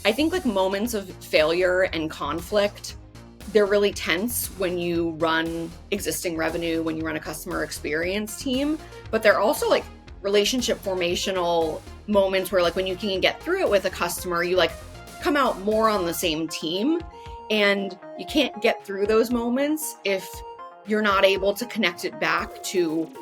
I think like moments of failure and conflict, they're really tense when you run existing revenue, when you run a customer experience team, but they're also like relationship formational moments where like when you can get through it with a customer, you like come out more on the same team. And you can't get through those moments if you're not able to connect it back to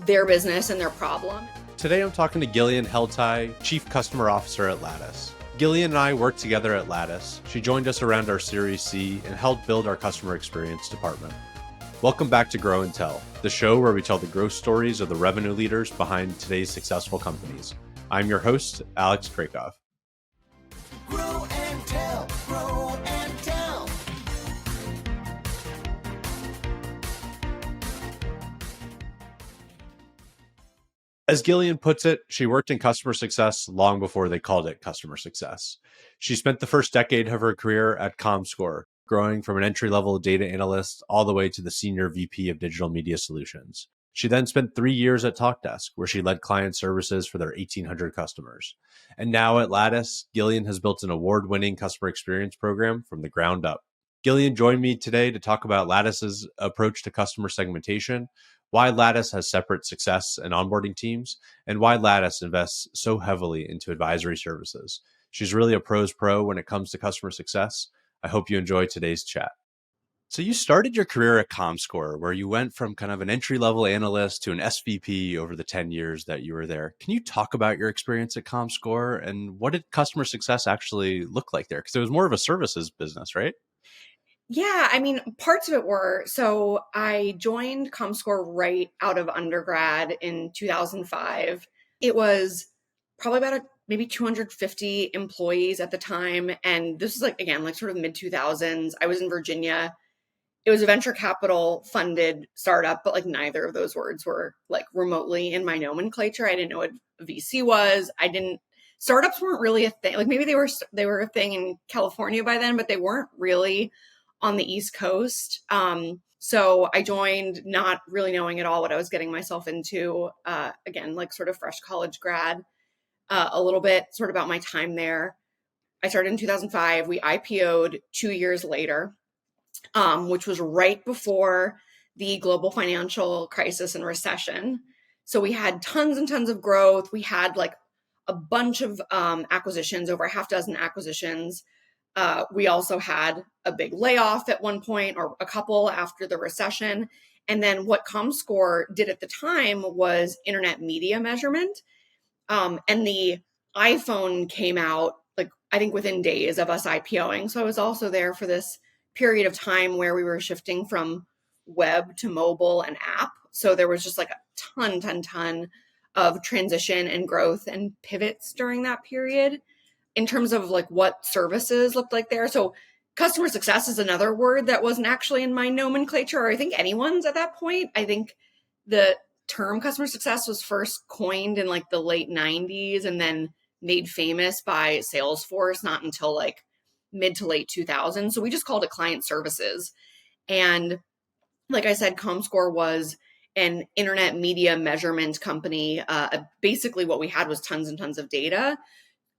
their business and their problem. Today I'm talking to Gillian Heltai, Chief Customer Officer at Lattice. Gillian and I worked together at Lattice. She joined us around our Series C and helped build our customer experience department. Welcome back to Grow and Tell, the show where we tell the growth stories of the revenue leaders behind today's successful companies. I'm your host, Alex Krakoff. Grow and tell, grow and tell. As Gillian puts it, she worked in customer success long before they called it customer success. She spent the first decade of her career at comScore, growing from an entry-level data analyst all the way to the senior VP of digital media solutions. She then spent 3 years at Talkdesk, where she led client services for their 1,800 customers. And now at Lattice, Gillian has built an award-winning customer experience program from the ground up. Gillian joined me today to talk about Lattice's approach to customer segmentation, why Lattice has separate success and onboarding teams, and why Lattice invests so heavily into advisory services. She's really a pro's pro when it comes to customer success. I hope you enjoy today's chat. So you started your career at comScore, where you went from kind of an entry-level analyst to an SVP over the 10 years that you were there. Can you talk about your experience at comScore and what did customer success actually look like there? Because it was more of a services business, right? Yeah, I mean, parts of it were. So I joined comScore right out of undergrad in 2005. It was probably about maybe 250 employees at the time. And this is like, again, like sort of mid 2000s. I was in Virginia. It was a venture capital funded startup, but like neither of those words were like remotely in my nomenclature. I didn't know what a VC was. Startups weren't really a thing. Like maybe they were a thing in California by then, but they weren't really on the East Coast. So I joined not really knowing at all what I was getting myself into. Again, like sort of fresh college grad, a little bit sort of about my time there. I started in 2005. We IPO'd 2 years later, which was right before the global financial crisis and recession. So we had tons and tons of growth. We had like a bunch of acquisitions, over a half dozen acquisitions. We also had a big layoff at one point, or a couple after the recession. And then what comScore did at the time was internet media measurement. And the iPhone came out, like, I think within days of us IPOing. So I was also there for this period of time where we were shifting from web to mobile and app. So there was just like a ton of transition and growth and pivots during that period in terms of like what services looked like there. So customer success is another word that wasn't actually in my nomenclature, or I think anyone's at that point. I think the term customer success was first coined in like the late 90s and then made famous by Salesforce, not until like mid to late 2000s. So we just called it client services. And like I said, comScore was an internet media measurement company. Basically what we had was tons and tons of data.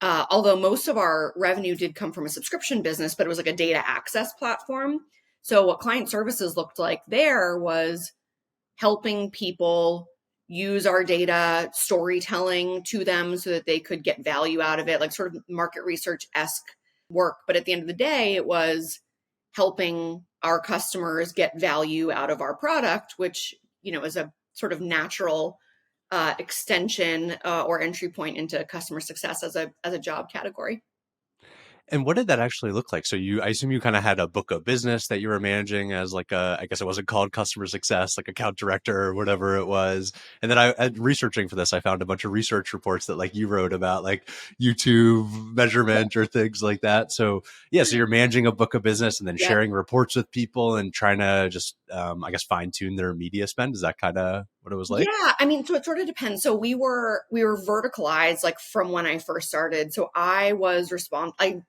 Although most of our revenue did come from a subscription business, but it was like a data access platform. So what client services looked like there was helping people use our data, storytelling to them so that they could get value out of it, like sort of market research-esque work. But at the end of the day, it was helping our customers get value out of our product, which, is a sort of natural extension or entry point into customer success as a job category. And what did that actually look like? So I assume you kind of had a book of business that you were managing as like I guess it wasn't called customer success, like account director or whatever it was. And then researching for this, I found a bunch of research reports that like you wrote about like YouTube measurement or things like that. So yeah, so you're managing a book of business and then Yep. sharing reports with people and trying to just, I guess, fine tune their media spend. Is that kind of what it was like? Yeah, I mean, so it sort of depends. So we were verticalized like from when I first started. So I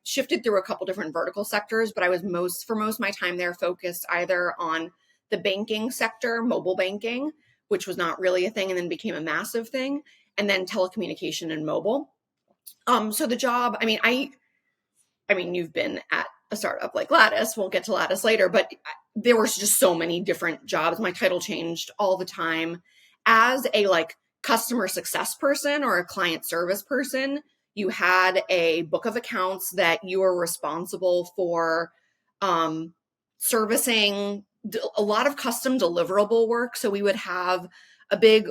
shifted through a couple different vertical sectors, but I was for most of my time there focused either on the banking sector, mobile banking, which was not really a thing and then became a massive thing, and then telecommunication and mobile. So the job, I mean, I mean, you've been at a startup like Lattice. We'll get to Lattice later, but there were just so many different jobs. My title changed all the time. As a like customer success person or a client service person, you had a book of accounts that you were responsible for servicing a lot of custom deliverable work. So we would have a big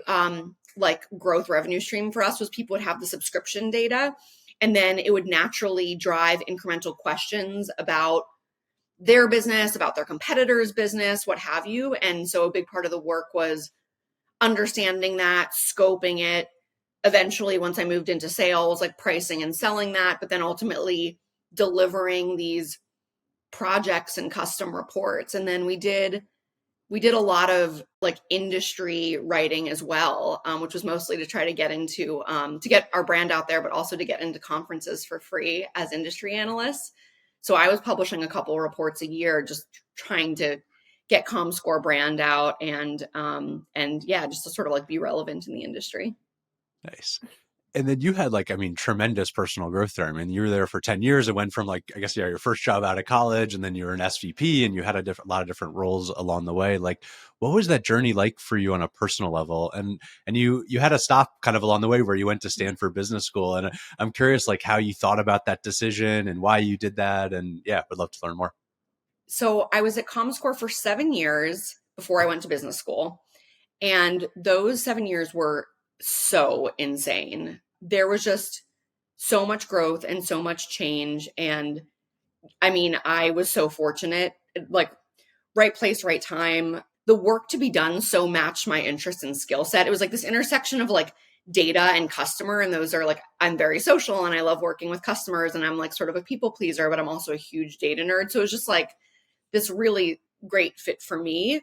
like growth revenue stream for us was people would have the subscription data, and then it would naturally drive incremental questions about their business, about their competitor's business, what have you. And so a big part of the work was understanding that, scoping it. Eventually, once I moved into sales, like pricing and selling that, but then ultimately delivering these projects and custom reports. And then we did a lot of like industry writing as well, which was mostly to try to get into to get our brand out there, but also to get into conferences for free as industry analysts. So I was publishing a couple reports a year, just trying to get comScore brand out and yeah, just to sort of like be relevant in the industry. Nice. And then you had like, I mean, tremendous personal growth there. I mean, you were there for 10 years. It went from like, I guess, yeah, your first job out of college, and then you were an SVP, and you had a lot of different roles along the way. Like, what was that journey like for you on a personal level? And you had a stop kind of along the way where you went to Stanford Business School. And I'm curious, like, how you thought about that decision and why you did that. And yeah, would love to learn more. So I was at comScore for 7 years before I went to business school. And those 7 years were so insane. There was just so much growth and so much change. And I mean, I was so fortunate, like right place, right time. The work to be done so matched my interest and skill set. It was like this intersection of like data and customer. And those are like, I'm very social and I love working with customers, and I'm like sort of a people pleaser, but I'm also a huge data nerd. So it was just like this really great fit for me.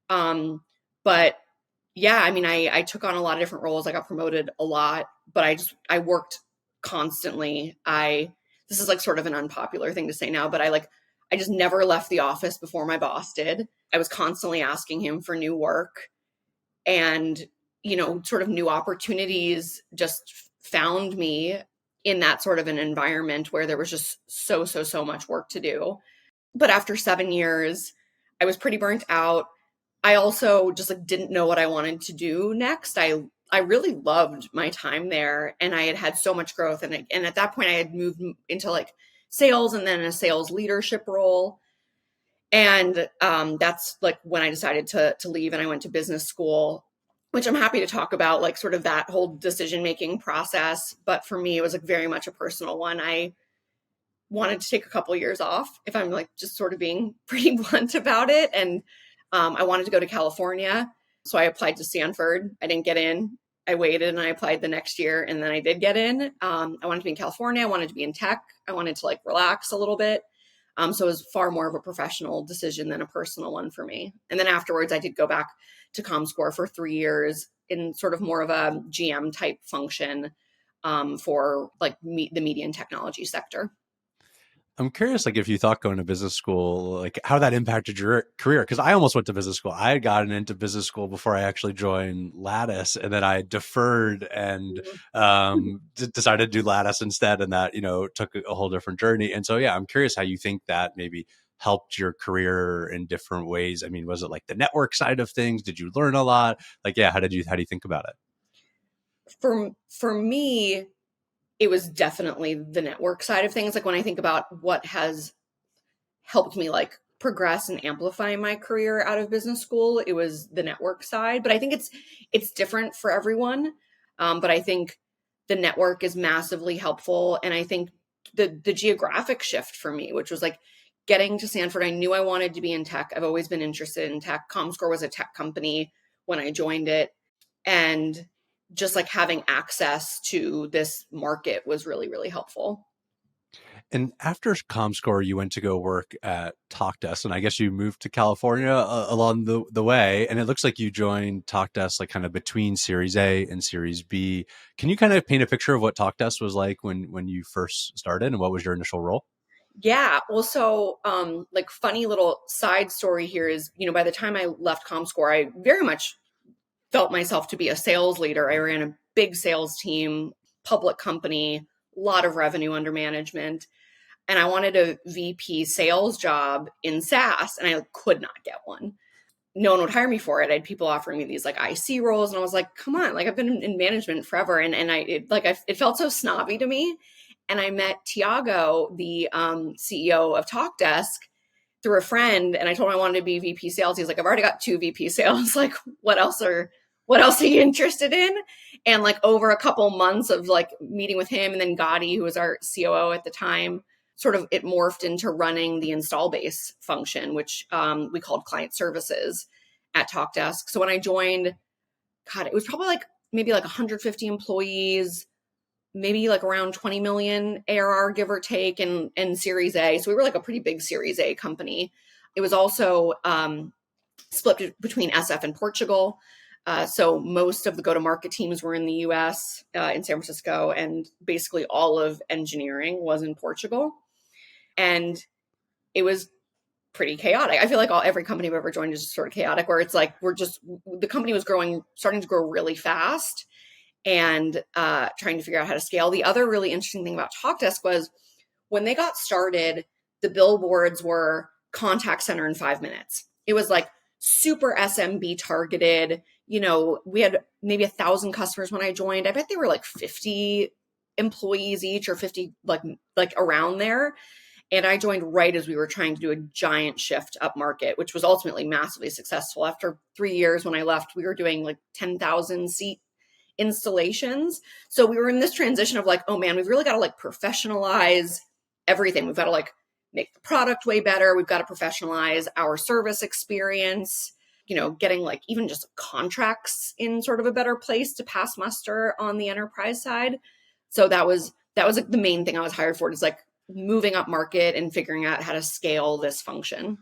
But yeah, I mean, I took on a lot of different roles. I got promoted a lot, but I worked constantly. This is like sort of an unpopular thing to say now, but I just never left the office before my boss did. I was constantly asking him for new work, and, sort of new opportunities just found me in that sort of an environment where there was just so much work to do. But after 7 years, I was pretty burnt out. I also just like didn't know what I wanted to do next. I really loved my time there, and I had so much growth. And at that point I had moved into like sales and then a sales leadership role. And that's like when I decided to leave, and I went to business school, which I'm happy to talk about, like sort of that whole decision-making process. But for me, it was like very much a personal one. I wanted to take a couple of years off, if I'm like just sort of being pretty blunt about it. And I wanted to go to California. So I applied to Stanford. I didn't get in. I waited and I applied the next year, and then I did get in. I wanted to be in California. I wanted to be in tech. I wanted to like relax a little bit. So it was far more of a professional decision than a personal one for me. And then afterwards, I did go back to comScore for 3 years in sort of more of a GM type function for like the media and technology sector. I'm curious, like, if you thought going to business school, like how that impacted your career. Because I almost went to business school. I had gotten into business school before I actually joined Lattice, and then I deferred and decided to do Lattice instead. And that, took a whole different journey. And so, yeah, I'm curious how you think that maybe helped your career in different ways. I mean, was it like the network side of things? Did you learn a lot? Like, yeah, how do you think about it? For me, it was definitely the network side of things. Like when I think about what has helped me like progress and amplify my career out of business school, it was the network side. But I think it's different for everyone. But I think the network is massively helpful. And I think the geographic shift for me, which was like getting to Stanford, I knew I wanted to be in tech. I've always been interested in tech. comScore was a tech company when I joined it. And just like having access to this market was really, really helpful. And after comScore, you went to go work at Talkdesk, and I guess you moved to California along the way. And it looks like you joined Talkdesk like kind of between Series A and Series B. Can you kind of paint a picture of what Talkdesk was like when you first started, and what was your initial role? Yeah. Well, so like funny little side story here is, by the time I left comScore, I very much felt myself to be a sales leader. I ran a big sales team, public company, a lot of revenue under management. and I wanted a VP sales job in SaaS, and I could not get one. No one would hire me for it. I had people offering me these like IC roles, and I was like, come on, like I've been in management forever. And it felt so snobby to me. And I met Tiago, the CEO of Talkdesk, through a friend, and I told him I wanted to be VP sales. He's like, I've already got 2 VP sales. Like, what else are you interested in? And like over a couple months of like meeting with him, and then Gotti, who was our COO at the time, sort of it morphed into running the install base function, which we called client services at Talkdesk. So when I joined, God, it was probably like maybe like 150 employees, maybe like around 20 million ARR, give or take, and Series A. So we were like a pretty big Series A company. It was also split between SF and Portugal. So most of the go-to-market teams were in the US, in San Francisco, and basically all of engineering was in Portugal. And it was pretty chaotic. I feel like every company I've ever joined is just sort of chaotic, where it's like the company was starting to grow really fast, and trying to figure out how to scale. The other really interesting thing about Talkdesk was when they got started, the billboards were contact center in 5 minutes. It was like super SMB targeted. You know, we had maybe 1,000 customers when I joined. I bet they were like 50 employees each, or 50, like around there. And I joined right as we were trying to do a giant shift up market, which was ultimately massively successful. After 3 years, when I left, we were doing like 10,000 seat installations. So we were in this transition of like, oh man, we've really got to like professionalize everything. We've got to like make the product way better. We've got to professionalize our service experience, you know, getting like even just contracts in sort of a better place to pass muster on the enterprise side. So that was like the main thing I was hired for, is like moving up market and figuring out how to scale this function.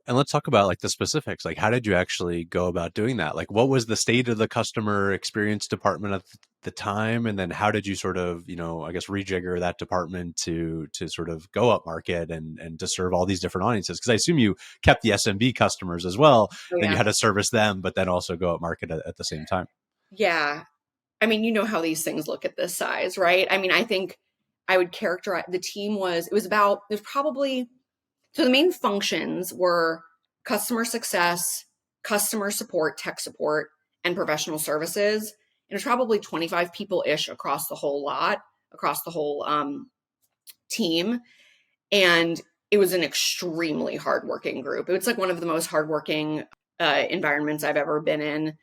And let's talk about like the specifics. Like, how did you actually go about doing that? Like, what was the state of the customer experience department at the time? And then how did you sort of, I guess, rejigger that department to sort of go up market and to serve all these different audiences? Because I assume you kept the SMB customers as well. Oh, Then you yeah. had to service them, but then also go up market at the same time. Yeah. I mean, you know how these things look at this size, right? I mean, I think I would characterize the team so the main functions were customer success, customer support, tech support, and professional services. And it was probably 25 people-ish across the whole team. And it was an extremely hardworking group. It was like one of the most hardworking environments I've ever been in.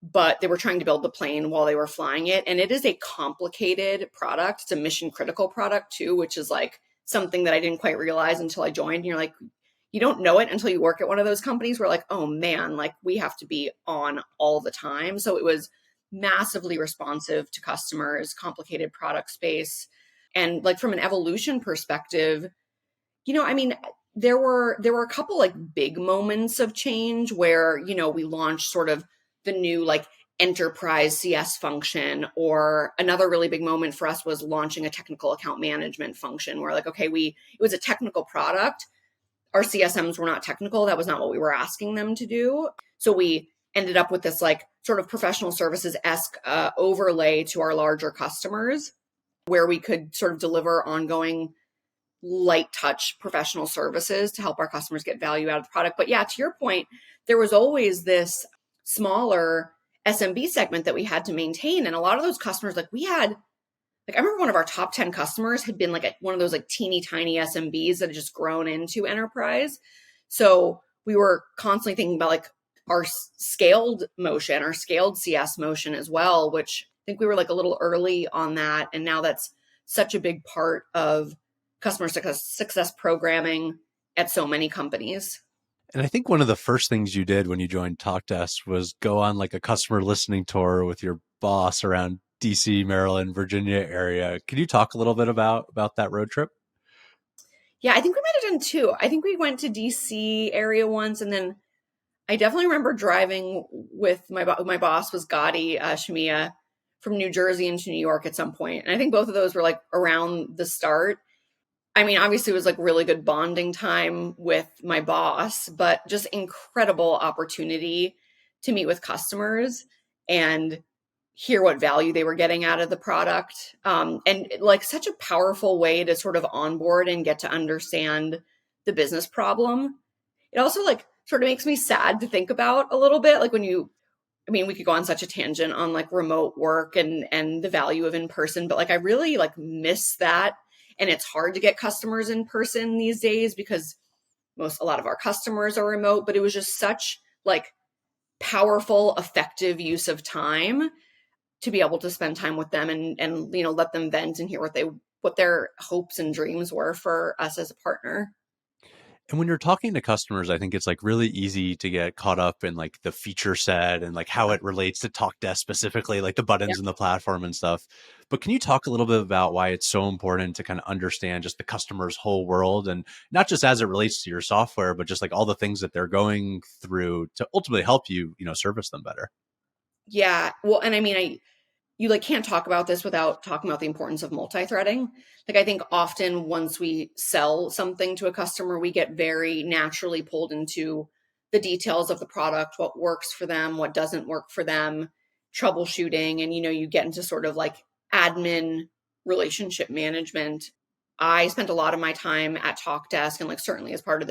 But they were trying to build the plane while they were flying it. And it is a complicated product. It's a mission critical product too, which is like something that I didn't quite realize until I joined. And you're like, you don't know it until you work at one of those companies where like, oh man, like we have to be on all the time. So it was massively responsive to customers, complicated product space. And like from an evolution perspective, I mean, there were a couple like big moments of change where, we launched sort of the new like enterprise CS function, or another really big moment for us was launching a technical account management function where like, okay, it was a technical product. Our CSMs were not technical. That was not what we were asking them to do. So we ended up with this like sort of professional services-esque overlay to our larger customers, where we could sort of deliver ongoing light touch professional services to help our customers get value out of the product. But yeah, to your point, there was always this smaller SMB segment that we had to maintain. And a lot of those customers, like I remember one of our top 10 customers had been like one of those like teeny tiny SMBs that had just grown into enterprise. So we were constantly thinking about like our scaled CS motion as well, which I think we were like a little early on that. And now that's such a big part of customer success programming at so many companies. And I think one of the first things you did when you joined Talkdesk was go on like a customer listening tour with your boss around DC, Maryland, Virginia area. Could you talk a little bit about that road trip? Yeah, I think we might have done 2. I think we went to DC area once, and then I definitely remember driving with my boss was Gotti Shamiya from New Jersey into New York at some point. And I think both of those were like around the start. I mean, obviously it was like really good bonding time with my boss, but just incredible opportunity to meet with customers and hear what value they were getting out of the product. And like such a powerful way to sort of onboard and get to understand the business problem. It also like sort of makes me sad to think about a little bit. Like we could go on such a tangent on like remote work and the value of in person, but like I really like miss that. And it's hard to get customers in person these days because a lot of our customers are remote, but it was just such like powerful, effective use of time to be able to spend time with them and let them vent and hear what their hopes and dreams were for us as a partner. And when you're talking to customers, I think it's like really easy to get caught up in like the feature set and like how it relates to Talkdesk specifically, like the Yeah. buttons in the platform and stuff. But can you talk a little bit about why it's so important to kind of understand just the customer's whole world, and not just as it relates to your software, but just like all the things that they're going through to ultimately help you, service them better? Yeah. Well, and I mean, you like can't talk about this without talking about the importance of multi-threading. Like I think often once we sell something to a customer, we get very naturally pulled into the details of the product, what works for them, what doesn't work for them, troubleshooting, and you get into sort of like admin relationship management. I spent a lot of my time at Talkdesk and like certainly as part of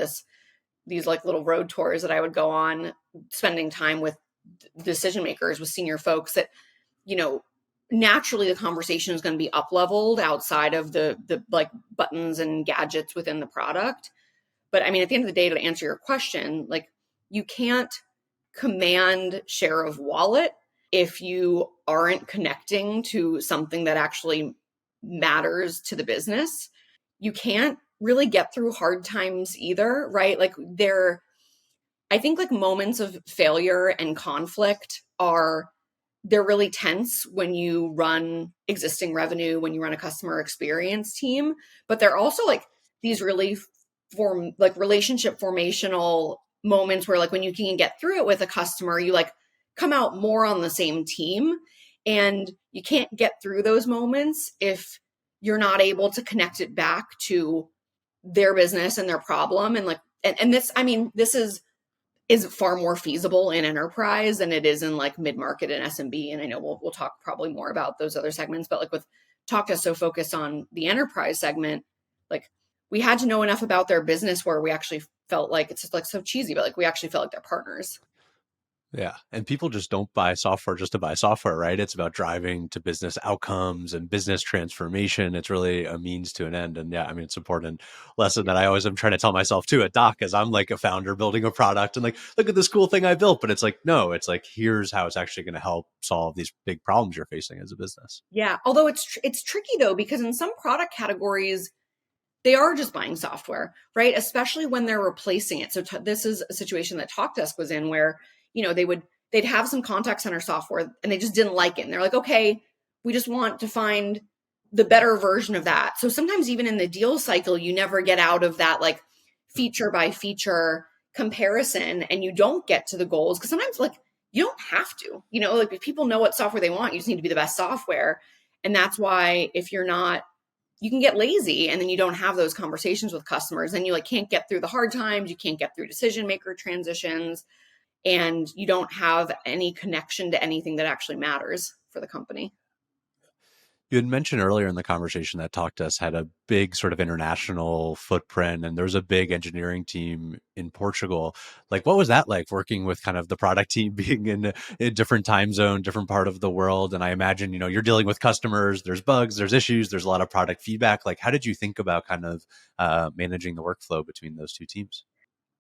these like little road tours that I would go on, spending time with decision makers, with senior folks that you know, naturally the conversation is going to be up leveled outside of the like buttons and gadgets within the product. But I mean, at the end of the day, to answer your question, like you can't command share of wallet if you aren't connecting to something that actually matters to the business. You can't really get through hard times either, right? I think like moments of failure and conflict they're really tense when you run existing revenue, when you run a customer experience team, but they're also like these really relationship formational moments where like when you can get through it with a customer, you like come out more on the same team. And you can't get through those moments if you're not able to connect it back to their business and their problem. And like, and this, I mean, this is far more feasible in enterprise than it is in like mid-market and SMB. And I know we'll talk probably more about those other segments, but like with Talkdesk so focused on the enterprise segment, like we had to know enough about their business where we actually felt like it's just like so cheesy, but like we actually felt like they're partners. Yeah. And people just don't buy software just to buy software, right? It's about driving to business outcomes and business transformation. It's really a means to an end. And yeah, I mean, it's an important lesson that I always am trying to tell myself too at Doc, as I'm like a founder building a product and like, look at this cool thing I built. But it's like, no, it's like, here's how it's actually going to help solve these big problems you're facing as a business. Yeah. Although it's tricky though, because in some product categories, they are just buying software, right? Especially when they're replacing it. So this is a situation that Talkdesk was in where, they'd have some contact center software and they just didn't like it. And they're like, okay, we just want to find the better version of that. So sometimes even in the deal cycle, you never get out of that like feature by feature comparison and you don't get to the goals. Cause sometimes like you don't have to, like if people know what software they want, you just need to be the best software. And that's why if you're not, you can get lazy and then you don't have those conversations with customers and you like can't get through the hard times, you can't get through decision maker transitions, and you don't have any connection to anything that actually matters for the company. You had mentioned earlier in the conversation that Talkdesk had a big sort of international footprint and there was a big engineering team in Portugal. Like, what was that like working with kind of the product team being in a different time zone, different part of the world? And I imagine, you're dealing with customers, there's bugs, there's issues, there's a lot of product feedback. Like, how did you think about kind of managing the workflow between those two teams?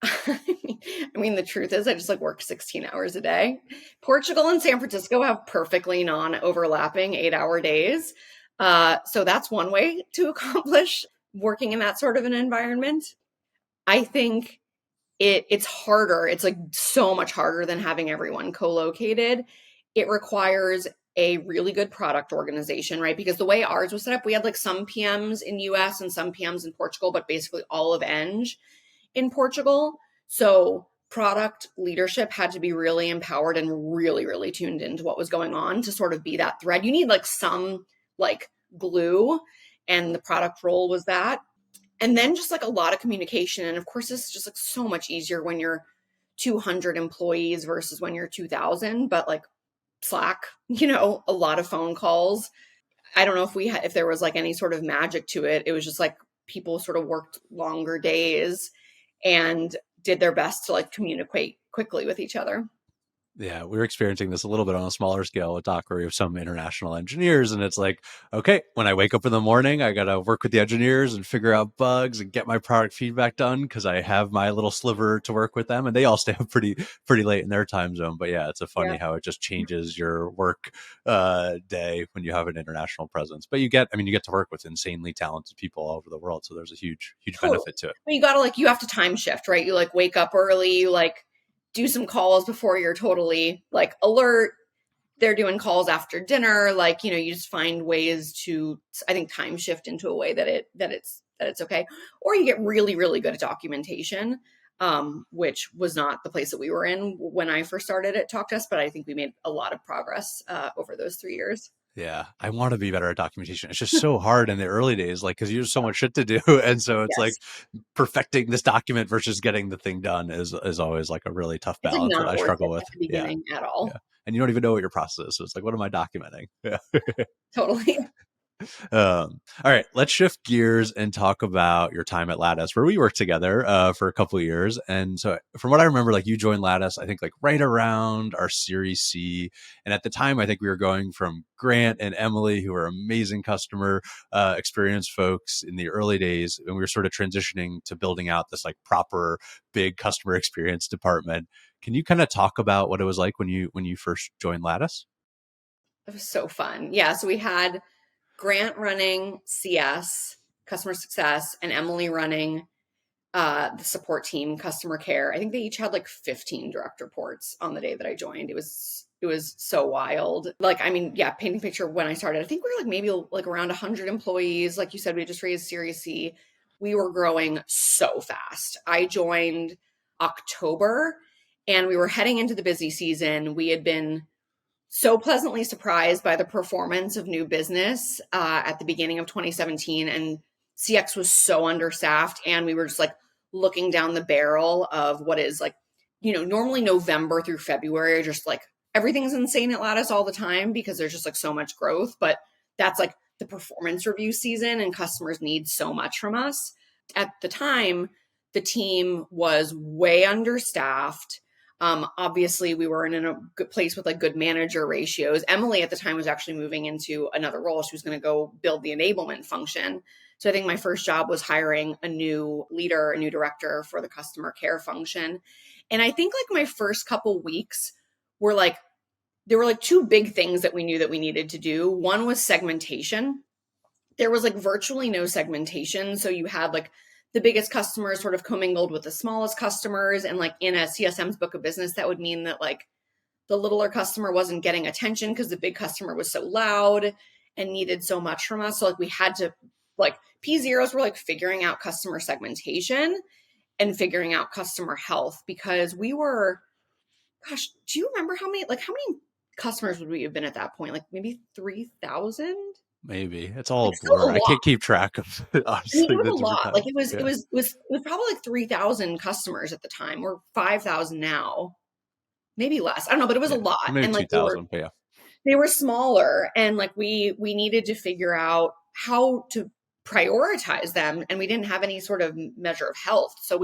I mean, the truth is I just like work 16 hours a day. Portugal and San Francisco have perfectly non-overlapping 8-hour days. So that's one way to accomplish working in that sort of an environment. I think it's harder. It's like so much harder than having everyone co-located. It requires a really good product organization, right? Because the way ours was set up, we had like some PMs in US and some PMs in Portugal, but basically all of Eng in Portugal. So product leadership had to be really empowered and really, really tuned into what was going on to sort of be that thread. You need like some like glue, and the product role was that. And then just like a lot of communication. And of course, this is just like so much easier when you're 200 employees versus when you're 2000. But like Slack, a lot of phone calls. I don't know if there was like any sort of magic to it. It was just like people sort of worked longer days and did their best to like communicate quickly with each other. Yeah, we're experiencing this a little bit on a smaller scale with Docker. We have some international engineers, and it's like, okay, when I wake up in the morning, I got to work with the engineers and figure out bugs and get my product feedback done because I have my little sliver to work with them, and they all stay up pretty late in their time zone. But yeah, it's a funny how it just changes your work day when you have an international presence. But you get to work with insanely talented people all over the world, so there's a huge benefit to it. But you have to time shift, right? You like wake up early, you like do some calls before you're totally like alert. They're doing calls after dinner. Like, you just find ways to, I think, time shift into a way that it's okay. Or you get really, really good at documentation, which was not the place that we were in when I first started at Talkdesk, but I think we made a lot of progress over those 3 years. Yeah, I want to be better at documentation. It's just so hard in the early days, like, because you have so much shit to do. And so it's like perfecting this document versus getting the thing done is always like a really tough It's like balance that not I worth struggle it with. at the beginning at all. Yeah. And you don't even know what your process is. So it's like, what am I documenting? Yeah. Totally. All right, let's shift gears and talk about your time at Lattice, where we worked together for a couple of years. And so, from what I remember, like you joined Lattice, I think like right around our Series C. And at the time, I think we were going from Grant and Emily, who were amazing customer experience folks in the early days, and we were sort of transitioning to building out this like proper big customer experience department. Can you kind of talk about what it was like when you first joined Lattice? It was so fun. Yeah. So we had Grant running CS, customer success, and Emily running the support team, customer care. I think they each had like 15 direct reports on the day that I joined. It was so wild. Like, I mean, yeah, painting picture when I started, I think we were like maybe like around 100 employees. Like you said, we just raised Series C. We were growing so fast. I joined October and we were heading into the busy season. We had been so pleasantly surprised by the performance of new business at the beginning of 2017. And CX was so understaffed. And we were just like looking down the barrel of what is like, normally November through February are just like everything's insane at Lattice all the time because there's just like so much growth. But that's like the performance review season and customers need so much from us. At the time, the team was way understaffed. Obviously, we were in a good place with like good manager ratios. Emily at the time was actually moving into another role. She was going to go build the enablement function. So I think my first job was hiring a new leader, a new director for the customer care function. And I think like my first couple weeks were like, there were like 2 big things that we knew that we needed to do. One was segmentation. There was like virtually no segmentation. So you had like the biggest customers sort of commingled with the smallest customers. And like in a CSM's book of business, that would mean that like the littler customer wasn't getting attention because the big customer was so loud and needed so much from us. So like we had to like P0s were like figuring out customer segmentation and figuring out customer health because we were, gosh, do you remember how many customers would we have been at that point? Like maybe 3,000? Maybe it's all Like a blur. a I lot. can't keep track of honestly It was the a different lot. times. Like it was probably like 3,000 customers at the time, or 5,000 now, maybe less. I don't know, but it was a lot. Maybe And like 2,000. But yeah, they were smaller, and like we needed to figure out how to prioritize them, and we didn't have any sort of measure of health. So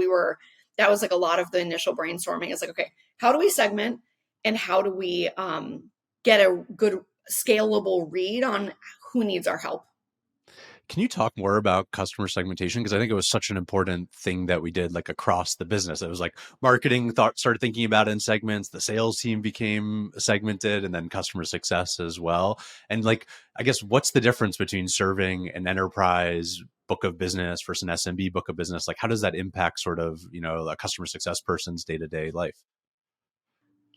that was like a lot of the initial brainstorming. Is like, okay, how do we segment, and how do we get a good scalable read on who needs our help? can you talk more about customer segmentation? Because I think it was such an important thing that we did like across the business. It was like marketing started thinking about it in segments, the sales team became segmented, and then customer success as well. And like, I guess, what's the difference between serving an enterprise book of business versus an SMB book of business? Like, how does that impact sort of, a customer success person's day-to-day life?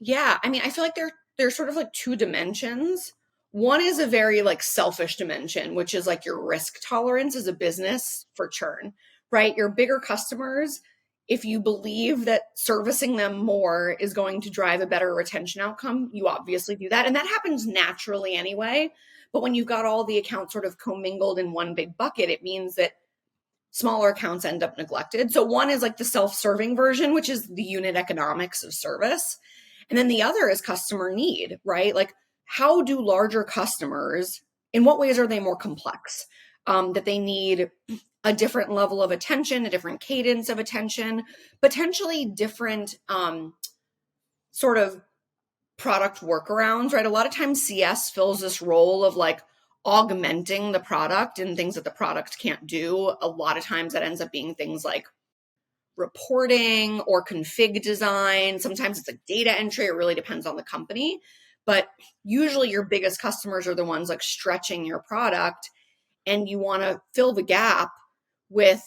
Yeah, I mean, I feel like there's sort of like 2 dimensions. One is a very like selfish dimension, which is like your risk tolerance as a business for churn, right? Your bigger customers, if you believe that servicing them more is going to drive a better retention outcome, you obviously do that. And that happens naturally anyway. But when you've got all the accounts sort of commingled in one big bucket, it means that smaller accounts end up neglected. So one is like the self-serving version, which is the unit economics of service. And then the other is customer need, right? Like how do larger customers, in what ways are they more complex? That they need a different level of attention, a different cadence of attention, potentially different sort of product workarounds, right? A lot of times CS fills this role of like augmenting the product and things that the product can't do. A lot of times that ends up being things like reporting or config design. Sometimes it's like data entry. It really depends on the company. But usually your biggest customers are the ones like stretching your product, and you want to fill the gap with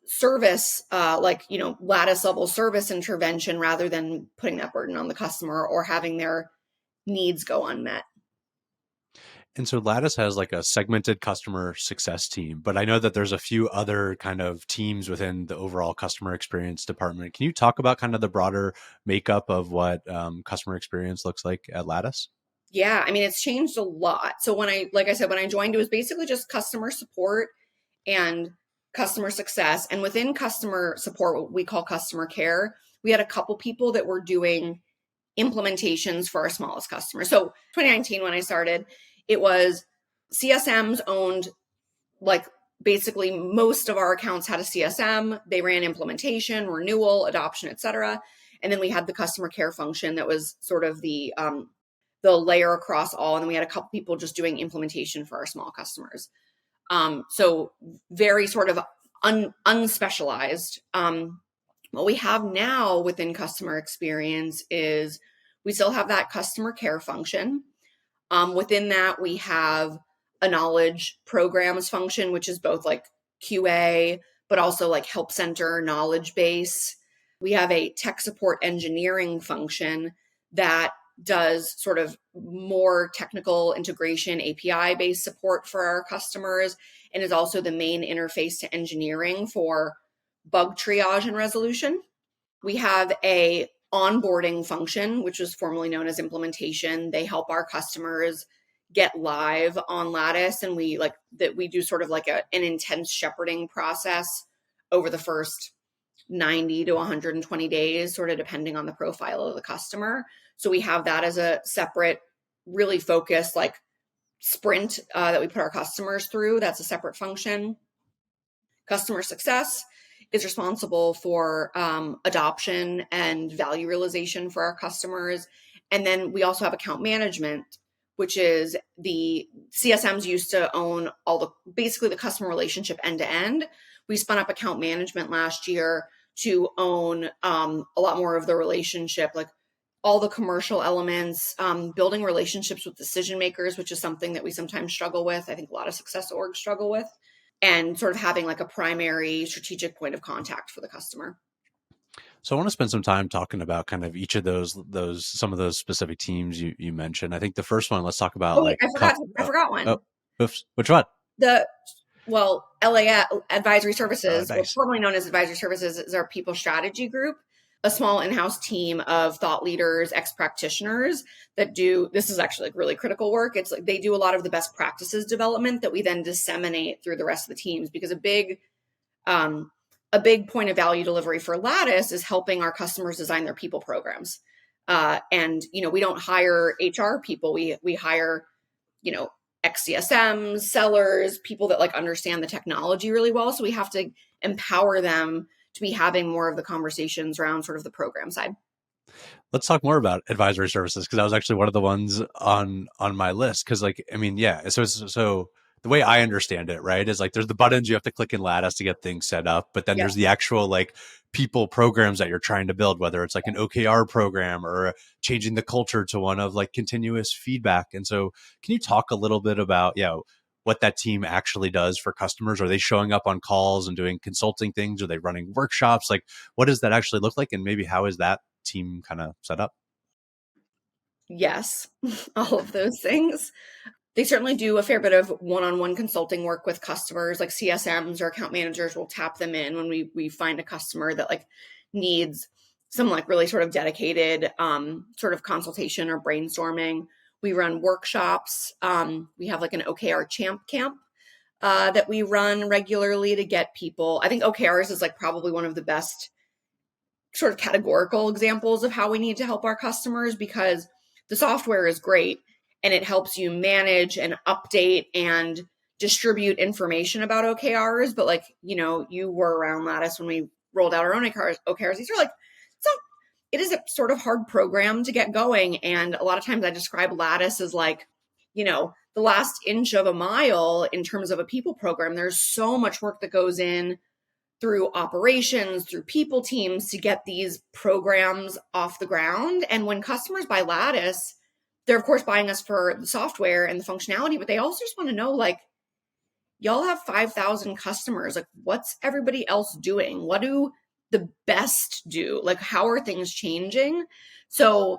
service, like, Lattice level service intervention rather than putting that burden on the customer or having their needs go unmet. And so Lattice has like a segmented customer success team, but I know that there's a few other kind of teams within the overall customer experience department. Can you talk about kind of the broader makeup of what customer experience looks like at Lattice? Yeah, I mean, it's changed a lot. So like I said, when I joined, it was basically just customer support and customer success. And within customer support, what we call customer care, we had a couple people that were doing implementations for our smallest customers. So 2019, when I started, it was CSMs owned, like, basically most of our accounts had a CSM. They ran implementation, renewal, adoption, etc. And then we had the customer care function that was sort of the layer across all. And then we had a couple people just doing implementation for our small customers. So very sort of unspecialized. What we have now within customer experience is we still have that customer care function. Within that, we have a knowledge programs function, which is both like QA, but also like help center, knowledge base. We have a tech support engineering function that does sort of more technical integration, API based support for our customers, and is also the main interface to engineering for bug triage and resolution. We have a onboarding function, which was formerly known as implementation. They help our customers get live on Lattice, and we do sort of like an intense shepherding process over the first 90 to 120 days, sort of depending on the profile of the customer. So we have that as a separate, really focused like sprint that we put our customers through. That's a separate function. Customer success is responsible for adoption and value realization for our customers. And then we also have account management, which is the CSMs used to own basically the customer relationship end to end. We spun up account management last year to own a lot more of the relationship, like all the commercial elements, building relationships with decision makers, which is something that we sometimes struggle with. I think a lot of success orgs struggle with, and sort of having like a primary strategic point of contact for the customer. So I want to spend some time talking about kind of each of those some of those specific teams you mentioned. I think the first one, let's talk about I forgot one. Oh, oops, which one? LA Advisory Services, Nice. formerly known as Advisory Services, is our people strategy group, a small in-house team of thought leaders, ex-practitioners that do, this is actually like really critical work. It's like they do a lot of the best practices development that we then disseminate through the rest of the teams, because a big point of value delivery for Lattice is helping our customers design their people programs. And, we don't hire HR people. We hire, ex-CSMs, sellers, people that like understand the technology really well. So we have to empower them to be having more of the conversations around sort of the program side. Let's talk more about advisory services, because that was actually one of the ones on my list. Because so the way I understand it, right, is like there's the buttons you have to click in Lattice to get things set up, but then there's the actual like people programs that you're trying to build, whether it's like an OKR program or changing the culture to one of like continuous feedback. And so can you talk a little bit about, what that team actually does for customers? Are they showing up on calls and doing consulting things? Are they running workshops? Like, what does that actually look like? And maybe how is that team kind of set up? Yes, all of those things. They certainly do a fair bit of one-on-one consulting work with customers, like CSMs or account managers will tap them in when we find a customer that like needs some like really sort of dedicated sort of consultation or brainstorming. We run workshops. We have like an OKR champ camp that we run regularly to get people. I think OKRs is like probably one of the best sort of categorical examples of how we need to help our customers, because the software is great and it helps you manage and update and distribute information about OKRs. But like, you were around Lattice when we rolled out our own OKRs. These are like, it is a sort of hard program to get going. And a lot of times I describe Lattice as like, the last inch of a mile in terms of a people program. There's so much work that goes in through operations, through people teams to get these programs off the ground. And when customers buy Lattice, they're of course buying us for the software and the functionality, but they also just want to know, like, y'all have 5,000 customers. Like, what's everybody else doing? What do the best do? Like, how are things changing? So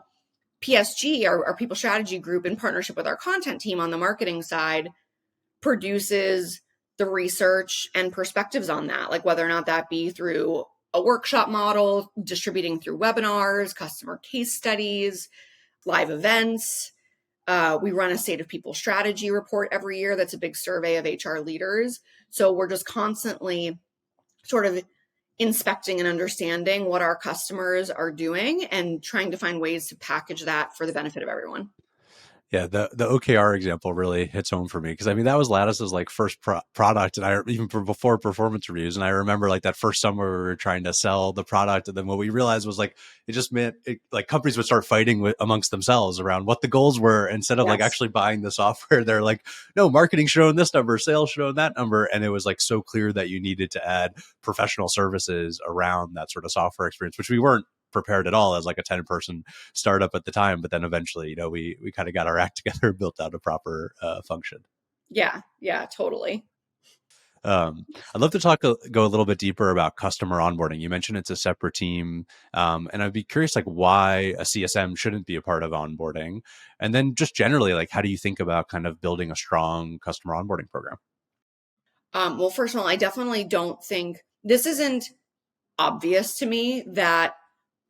PSG, our people strategy group, in partnership with our content team on the marketing side, produces the research and perspectives on that, like whether or not that be through a workshop model, distributing through webinars, customer case studies, live events. We run a state of people strategy report every year. That's a big survey of HR leaders. So we're just constantly sort of inspecting and understanding what our customers are doing and trying to find ways to package that for the benefit of everyone. Yeah, the OKR example really hits home for me because I mean that was Lattice's like first product, and I even before performance reviews, and I remember like that first summer we were trying to sell the product, and then what we realized was like it just meant like companies would start fighting amongst themselves around what the goals were instead of like actually buying the software. They're like, no, marketing should own this number, sales should own that number, and it was like so clear that you needed to add professional services around that sort of software experience, which we weren't prepared at all as like a 10-person startup at the time. But then eventually, we kind of got our act together and built out a proper function. Yeah, totally. I'd love to go a little bit deeper about customer onboarding. You mentioned it's a separate team. And I'd be curious, like why a CSM shouldn't be a part of onboarding. And then just generally, like, how do you think about kind of building a strong customer onboarding program? Well, first of all, I definitely don't think this isn't obvious to me that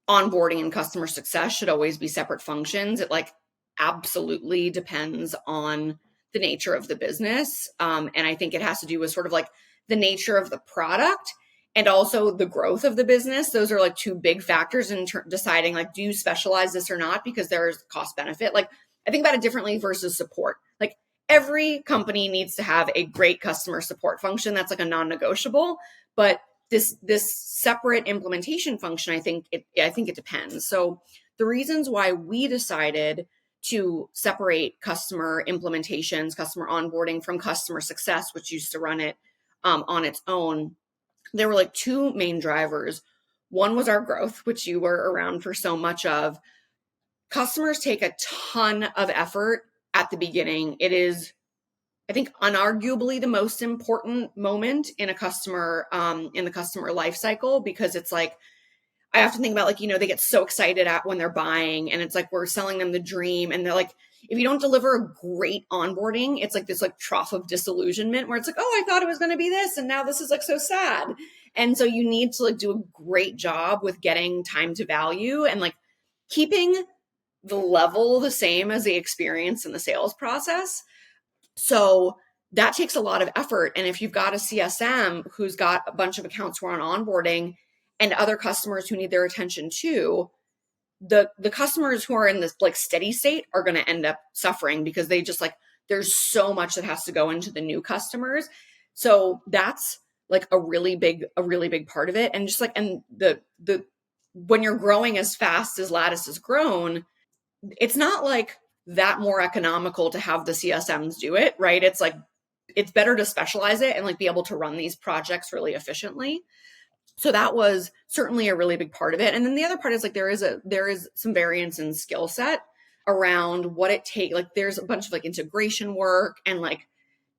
onboarding and customer success should always be separate functions. It like absolutely depends on the nature of the business. And I think it has to do with sort of like the nature of the product and also the growth of the business. Those are like two big factors in deciding like, do you specialize this or not? Because there's cost benefit. Like I think about it differently versus support. Like every company needs to have a great customer support function. That's like a non-negotiable, but this separate implementation function, I think it depends. So the reasons why we decided to separate customer implementations, customer onboarding from customer success, which used to run it on its own, there were like two main drivers. One was our growth, which you were around for so much of. Customers take a ton of effort at the beginning. It is, I think, unarguably the most important moment in a customer, in the customer life cycle, because it's like, I have to think about like, they get so excited at when they're buying, and it's like, we're selling them the dream. And they're like, if you don't deliver a great onboarding, it's like this like trough of disillusionment where it's like, oh, I thought it was going to be this, and now this is like so sad. And so you need to like do a great job with getting time to value and like keeping the level the same as the experience in the sales process. So that takes a lot of effort. And if you've got a CSM who's got a bunch of accounts who are on onboarding and other customers who need their attention too, the customers who are in this like steady state are going to end up suffering because they just like, there's so much that has to go into the new customers. So that's like a really big part of it. And just like, and the when you're growing as fast as Lattice has grown, it's not like that more economical to have the CSMs do it, right? It's like, it's better to specialize it and like be able to run these projects really efficiently. So that was certainly a really big part of it. And then the other part is like, there is some variance in skill set around what it takes. Like there's a bunch of like integration work and like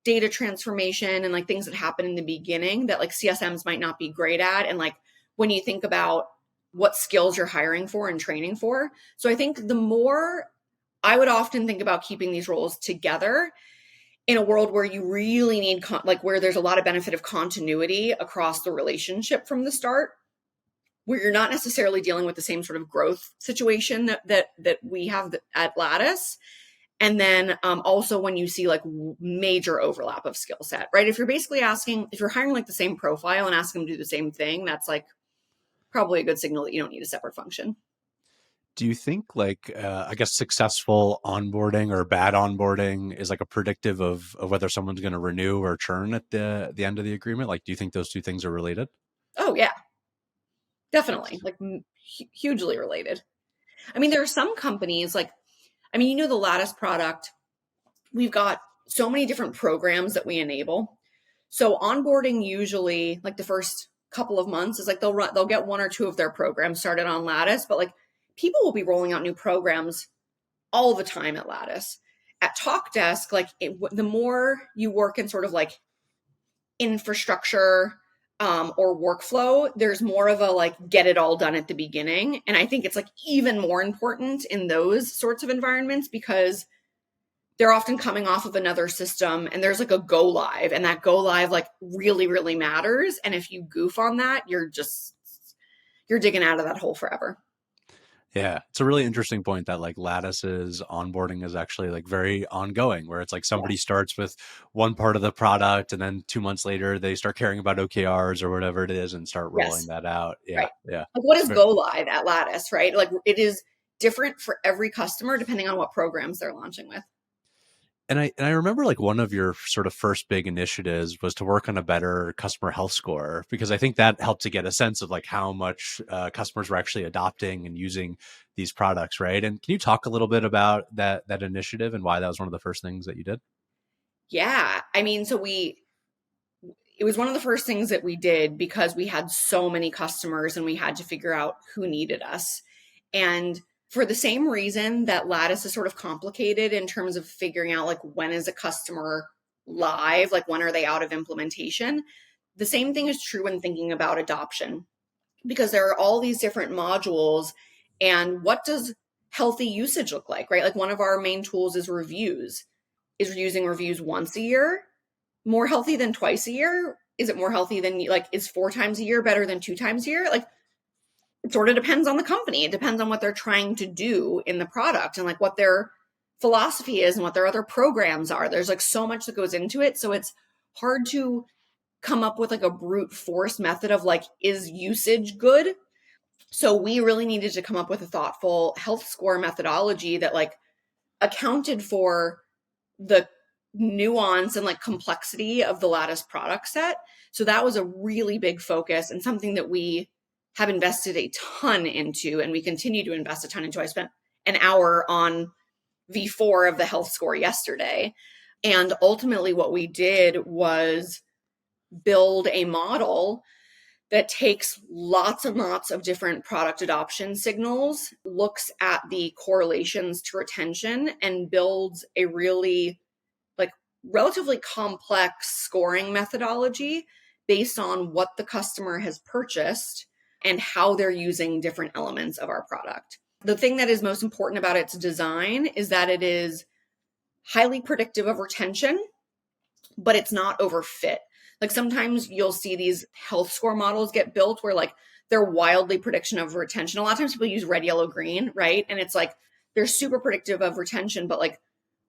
data transformation and like things that happen in the beginning that like CSMs might not be great at. And like, when you think about what skills you're hiring for and training for. So I think the more, I would often think about keeping these roles together in a world where you really need, like where there's a lot of benefit of continuity across the relationship from the start, where you're not necessarily dealing with the same sort of growth situation that we have at Lattice. And then also when you see like major overlap of skill set, right? If you're basically if you're hiring like the same profile and asking them to do the same thing, that's like probably a good signal that you don't need a separate function. Do you think like I guess successful onboarding or bad onboarding is like a predictive of whether someone's going to renew or churn at the end of the agreement? Like, do you think those two things are related? Oh yeah, definitely. Like hugely related. I mean, there are some companies like, I mean, the Lattice product, we've got so many different programs that we enable. So onboarding usually like the first couple of months is like they'll get one or two of their programs started on Lattice, but like people will be rolling out new programs all the time at Lattice. At Talkdesk, like the more you work in sort of like infrastructure or workflow, there's more of a like get it all done at the beginning. And I think it's like even more important in those sorts of environments because they're often coming off of another system and there's like a go live, and that go live like really, really matters. And if you goof on that, you're digging out of that hole forever. Yeah, it's a really interesting point that like Lattice's onboarding is actually like very ongoing, where it's like Yeah. somebody starts with one part of the product and then 2 months later they start caring about OKRs or whatever it is and start rolling Yes. that out. Yeah, Right. yeah. Like what is go live at Lattice, right? Like it is different for every customer depending on what programs they're launching with. And I remember like one of your sort of first big initiatives was to work on a better customer health score, because I think that helped to get a sense of like how much customers were actually adopting and using these products, right? And can you talk a little bit about that initiative and why that was one of the first things that you did? Yeah. I mean, it was one of the first things that we did because we had so many customers and we had to figure out who needed us. And for the same reason that Lattice is sort of complicated in terms of figuring out like when is a customer live, like when are they out of implementation, the same thing is true when thinking about adoption because there are all these different modules. And what does healthy usage look like, right? Like one of our main tools is reviews. Is using reviews once a year more healthy than twice a year? Is it more healthy than like, is 4 times a year better than 2 times a year? Like, it sort of depends on the company. It depends on what they're trying to do in the product and like what their philosophy is and what their other programs are. There's like so much that goes into it. So it's hard to come up with like a brute force method of like, is usage good? So we really needed to come up with a thoughtful health score methodology that like accounted for the nuance and like complexity of the Lattice product set. So that was a really big focus and something that we have invested a ton into and we continue to invest a ton into. I spent an hour on V4 of the health score yesterday. And ultimately what we did was build a model that takes lots and lots of different product adoption signals, looks at the correlations to retention, and builds a really like relatively complex scoring methodology based on what the customer has purchased and how they're using different elements of our product. The thing that is most important about its design is that it is highly predictive of retention, but it's not overfit. Like sometimes you'll see these health score models get built where like they're wildly prediction of retention. A lot of times people use red, yellow, green, right? And it's like they're super predictive of retention, but like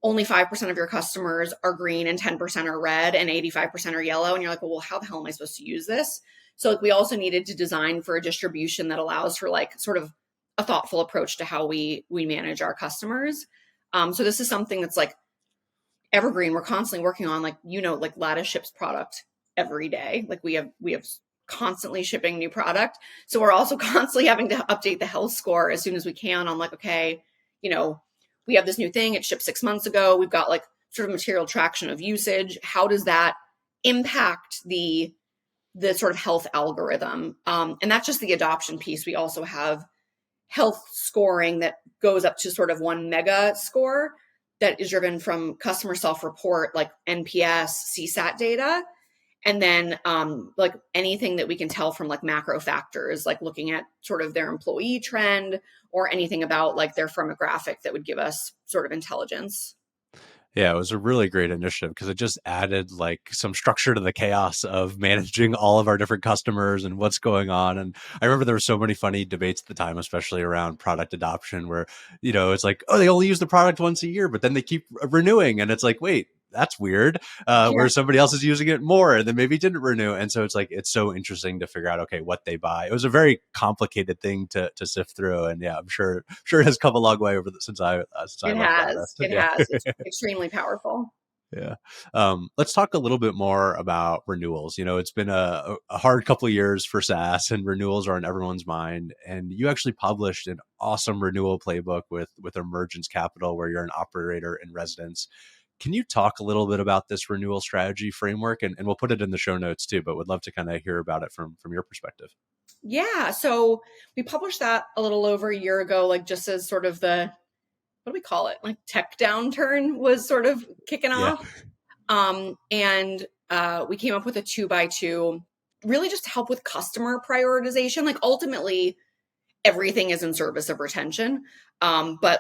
only 5% of your customers are green and 10% are red and 85% are yellow. And you're like, well, how the hell am I supposed to use this? So like we also needed to design for a distribution that allows for like sort of a thoughtful approach to how we manage our customers. So this is something that's like evergreen. We're constantly working on like, like Lattice ships product every day. Like we have constantly shipping new product. So we're also constantly having to update the health score as soon as we can on like, okay, we have this new thing. It shipped 6 months ago. We've got like sort of material traction of usage. How does that impact the sort of health algorithm? And that's just the adoption piece. We also have health scoring that goes up to sort of 1 mega score that is driven from customer self-report, like NPS, CSAT data. And then like anything that we can tell from like macro factors, like looking at sort of their employee trend or anything about like their firmographic that would give us sort of intelligence. Yeah, it was a really great initiative because it just added like some structure to the chaos of managing all of our different customers and what's going on. And I remember there were so many funny debates at the time, especially around product adoption, where, it's like, oh, they only use the product once a year, but then they keep renewing. And it's like, wait, that's weird. Yeah. Where somebody else is using it more and then maybe didn't renew. And so it's like, it's so interesting to figure out, okay, what they buy. It was a very complicated thing to sift through. And yeah, I'm sure it has come a long way since I It left has. Lattice. It Yeah. has. It's extremely powerful. Yeah. Let's talk a little bit more about renewals. It's been a hard couple of years for SaaS, and renewals are on everyone's mind. And you actually published an awesome renewal playbook with Emergence Capital, where you're an operator in residence. Can you talk a little bit about this renewal strategy framework? And we'll put it in the show notes too, but would love to kind of hear about it from your perspective. Yeah. So we published that a little over a year ago, like just as sort of what do we call it? Like tech downturn was sort of kicking off. And we came up with a 2x2, really just to help with customer prioritization. Like ultimately, everything is in service of retention. But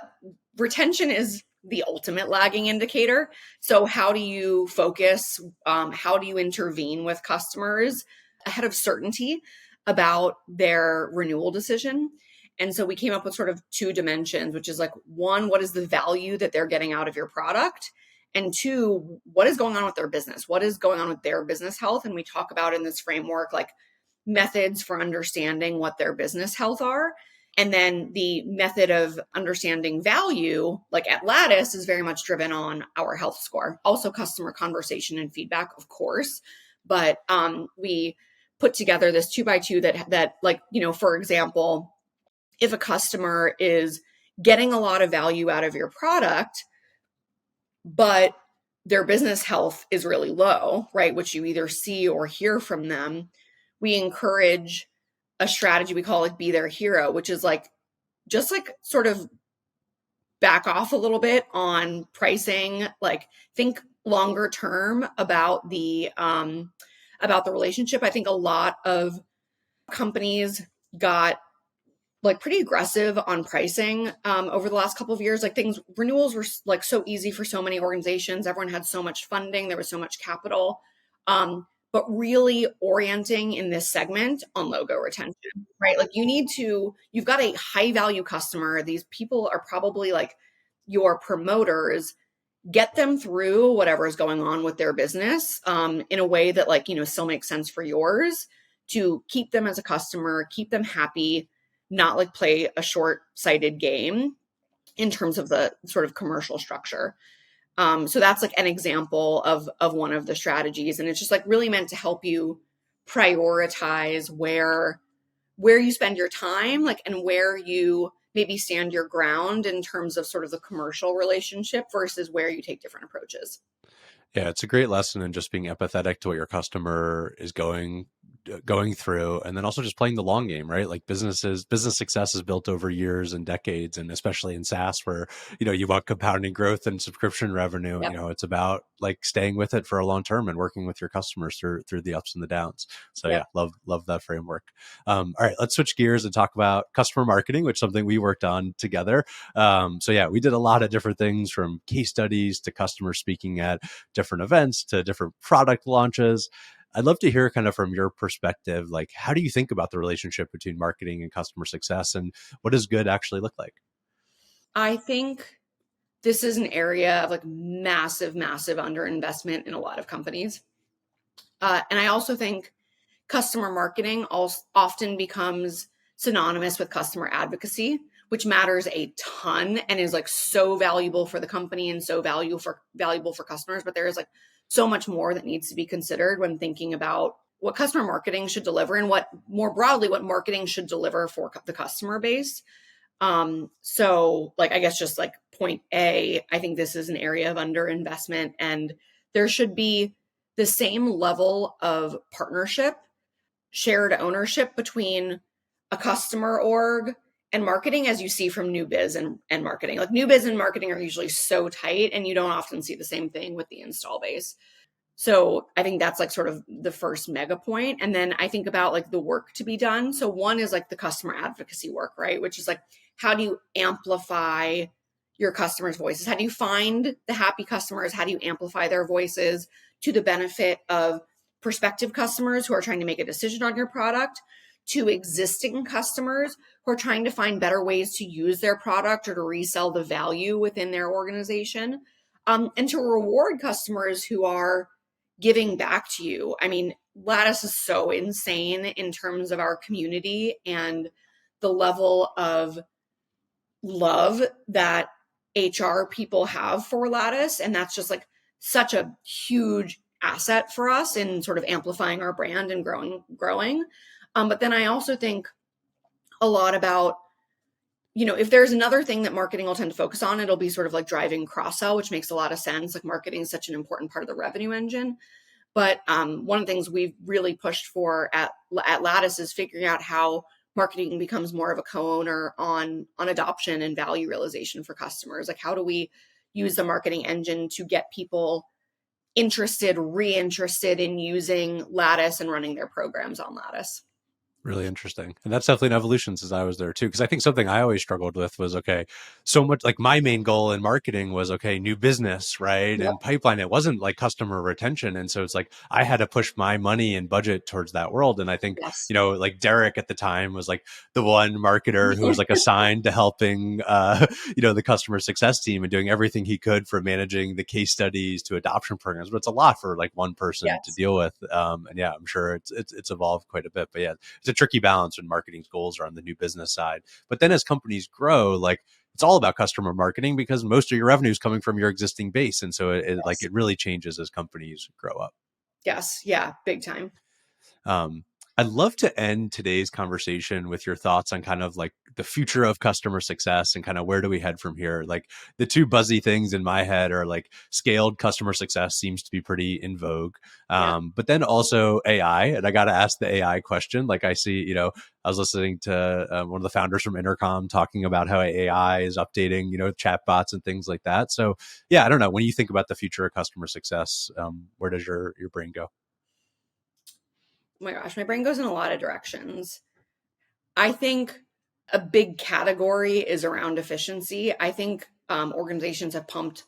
retention is the ultimate lagging indicator. So how do you focus? How do you intervene with customers ahead of certainty about their renewal decision? And so we came up with sort of two dimensions, which is like, one, what is the value that they're getting out of your product? And two, what is going on with their business? What is going on with their business health? And we talk about in this framework, like methods for understanding what their business health are. And then the method of understanding value, like at Lattice, is very much driven on our health score. Also customer conversation and feedback, of course. But we put together this 2x2 that like, for example, if a customer is getting a lot of value out of your product, but their business health is really low, right, which you either see or hear from them, we encourage a strategy we call like be their hero, which is like just like sort of back off a little bit on pricing, like think longer term about the relationship. I think a lot of companies got like pretty aggressive on pricing over the last couple of years. Like renewals were like so easy for so many organizations. Everyone had so much funding. There was so much capital. But really orienting in this segment on logo retention, right? Like you've got a high value customer. These people are probably like your promoters. Get them through whatever is going on with their business in a way that like, still makes sense for yours, to keep them as a customer, keep them happy, not like play a short-sighted game in terms of the sort of commercial structure. So that's like an example of one of the strategies. And it's just like really meant to help you prioritize where you spend your time, like, and where you maybe stand your ground in terms of sort of the commercial relationship versus where you take different approaches. Yeah, it's a great lesson in just being empathetic to what your customer is going through, and then also just playing the long game, right? Like business success is built over years and decades, and especially in SaaS where you want compounding growth and subscription revenue. Yep. It's about like staying with it for a long term and working with your customers through the ups and the downs. So Yep. yeah, love that framework. All right, let's switch gears and talk about customer marketing, which is something we worked on together. So yeah, we did a lot of different things, from case studies to customer speaking at different events to different product launches. I'd love to hear kind of from your perspective, like, how do you think about the relationship between marketing and customer success, and what does good actually look like? I think this is an area of like massive underinvestment in a lot of companies. And I also think customer marketing often becomes synonymous with customer advocacy, which matters a ton and is like so valuable for the company and so valuable for customers. But there is like so much more that needs to be considered when thinking about what customer marketing should deliver, and what more broadly, what marketing should deliver for the customer base. So like, I guess just like point A, I think this is an area of underinvestment, and there should be the same level of partnership, shared ownership between a customer org and marketing as you see from new biz and marketing. Like new biz and marketing are usually so tight, and you don't often see the same thing with the install base. So I think that's like sort of the first mega point. And then I think about like the work to be done. So one is like the customer advocacy work, right? Which is like, how do you amplify your customers' voices? How do you find the happy customers? How do you amplify their voices to the benefit of prospective customers who are trying to make a decision on your product, to existing customers who are trying to find better ways to use their product or to resell the value within their organization? and to reward customers who are giving back to you. I mean, Lattice is so insane in terms of our community and the level of love that HR people have for Lattice. And that's just like such a huge asset for us in sort of amplifying our brand and growing. But then I also think a lot about, if there's another thing that marketing will tend to focus on, it'll be sort of like driving cross-sell, which makes a lot of sense. Like marketing is such an important part of the revenue engine. But one of the things we've really pushed for at Lattice is figuring out how marketing becomes more of a co-owner on adoption and value realization for customers. Like, how do we use the marketing engine to get people reinterested in using Lattice and running their programs on Lattice? Really interesting. And that's definitely an evolution since I was there too. Because I think something I always struggled with was, okay, so much like my main goal in marketing was, okay, new business, right? Yep. And pipeline. It wasn't like customer retention. And so it's like I had to push my money and budget towards that world. And I think, Yes. like Derek at the time was like the one marketer who was like assigned to helping, the customer success team and doing everything he could for managing the case studies to adoption programs. But it's a lot for like one person to deal with. And yeah, I'm sure it's evolved quite a bit. But yeah, it's a tricky balance when marketing's goals are on the new business side. But then as companies grow, like it's all about customer marketing because most of your revenue is coming from your existing base. And so it really changes as companies grow up. Yes. Yeah. Big time. I'd love to end today's conversation with your thoughts on kind of like the future of customer success and kind of where do we head from here? Like the two buzzy things in my head are like scaled customer success seems to be pretty in vogue. But then also AI, and I got to ask the AI question. Like I see, I was listening to one of the founders from Intercom talking about how AI is updating, chatbots and things like that. So yeah, I don't know. When you think about the future of customer success, where does your brain go? Oh my gosh, my brain goes in a lot of directions. I think a big category is around efficiency. I think organizations have pumped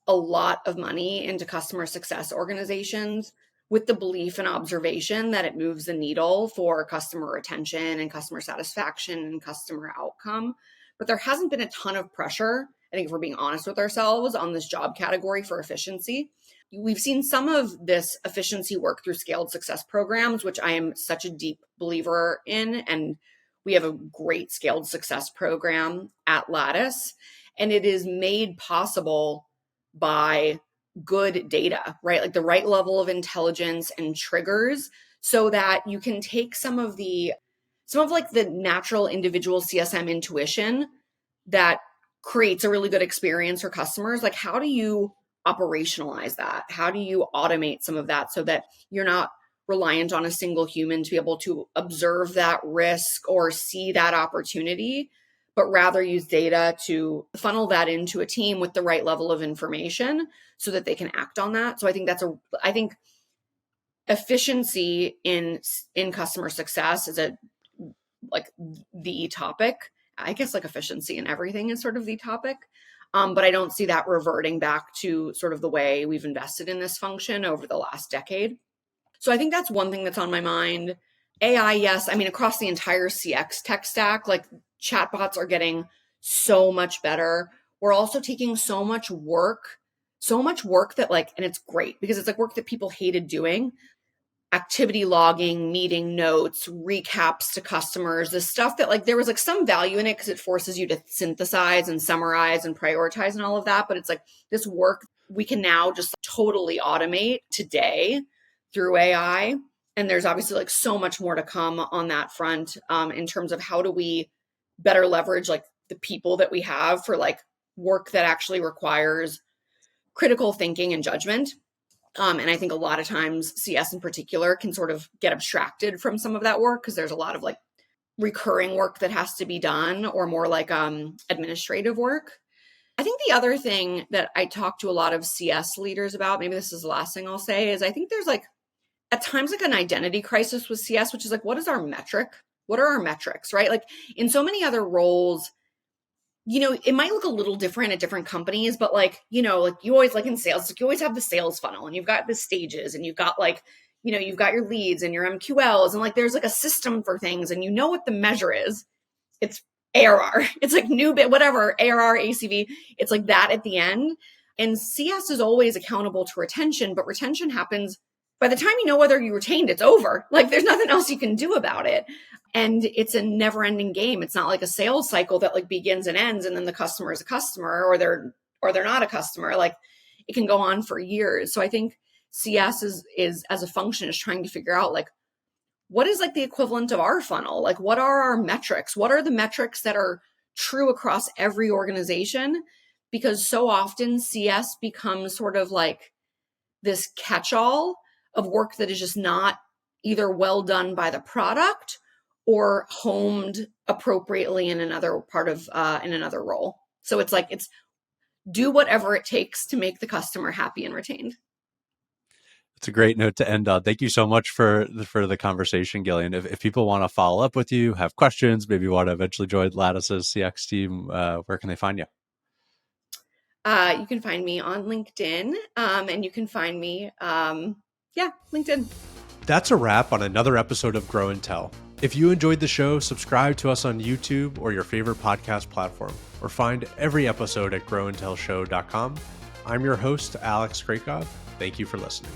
a lot of money into customer success organizations with the belief and observation that it moves the needle for customer retention and customer satisfaction and customer outcome. But there hasn't been a ton of pressure, I think if we're being honest with ourselves, on this job category for efficiency. We've seen some of this efficiency work through scaled success programs, which I am such a deep believer in. And we have a great scaled success program at Lattice. And it is made possible by good data, right? Like the right level of intelligence and triggers so that you can take some of like the natural individual CSM intuition that creates a really good experience for customers. Like, how do you operationalize that? How do you automate some of that so that you're not reliant on a single human to be able to observe that risk or see that opportunity, but rather use data to funnel that into a team with the right level of information so that they can act on that. So I think efficiency in customer success is like the topic. I guess like efficiency in everything is sort of the topic. But I don't see that reverting back to sort of the way we've invested in this function over the last decade. So I think that's one thing that's on my mind. AI, yes. I mean, across the entire CX tech stack, like chatbots are getting so much better. We're also taking so much work that like, and it's great because it's like work that people hated doing. Activity logging, meeting notes, recaps to customers, the stuff that like there was like some value in it because it forces you to synthesize and summarize and prioritize and all of that. But it's like this work we can now just totally automate today through AI. And there's obviously like so much more to come on that front in terms of how do we better leverage like the people that we have for like work that actually requires critical thinking and judgment. And I think a lot of times CS in particular can sort of get abstracted from some of that work because there's a lot of like recurring work that has to be done or more like administrative work. I think the other thing that I talk to a lot of CS leaders about, maybe this is the last thing I'll say, is I think there's like at times like an identity crisis with CS, which is like, what is our metric? What are our metrics, right? Like in so many other roles, it might look a little different at different companies, but like, like you always like in sales, like you always have the sales funnel and you've got the stages and you've got like, you've got your leads and your MQLs and like there's like a system for things and what the measure is. It's ARR. It's like new bit, whatever, ARR, ACV. It's like that at the end. And CS is always accountable to retention, but retention happens by the time you know whether you retained, it's over. Like there's nothing else you can do about it. And it's a never ending game. It's not like a sales cycle that like begins and ends and then the customer is a customer or they're not a customer. Like it can go on for years. So I think CS is as a function is trying to figure out like, what is like the equivalent of our funnel? Like what are our metrics? What are the metrics that are true across every organization? Because so often CS becomes sort of like this catch-all of work that is just not either well done by the product or homed appropriately in another part of in another role. So it's like it's do whatever it takes to make the customer happy and retained. It's a great note to end on. Thank you so much for the conversation, Gillian. If people want to follow up with you, have questions, maybe want to eventually join Lattice's CX team, where can they find you? You can find me on LinkedIn, and you can find me, LinkedIn. That's a wrap on another episode of Grow and Tell. If you enjoyed the show, subscribe to us on YouTube or your favorite podcast platform, or find every episode at growandtellshow.com. I'm your host, Alex Krakov. Thank you for listening.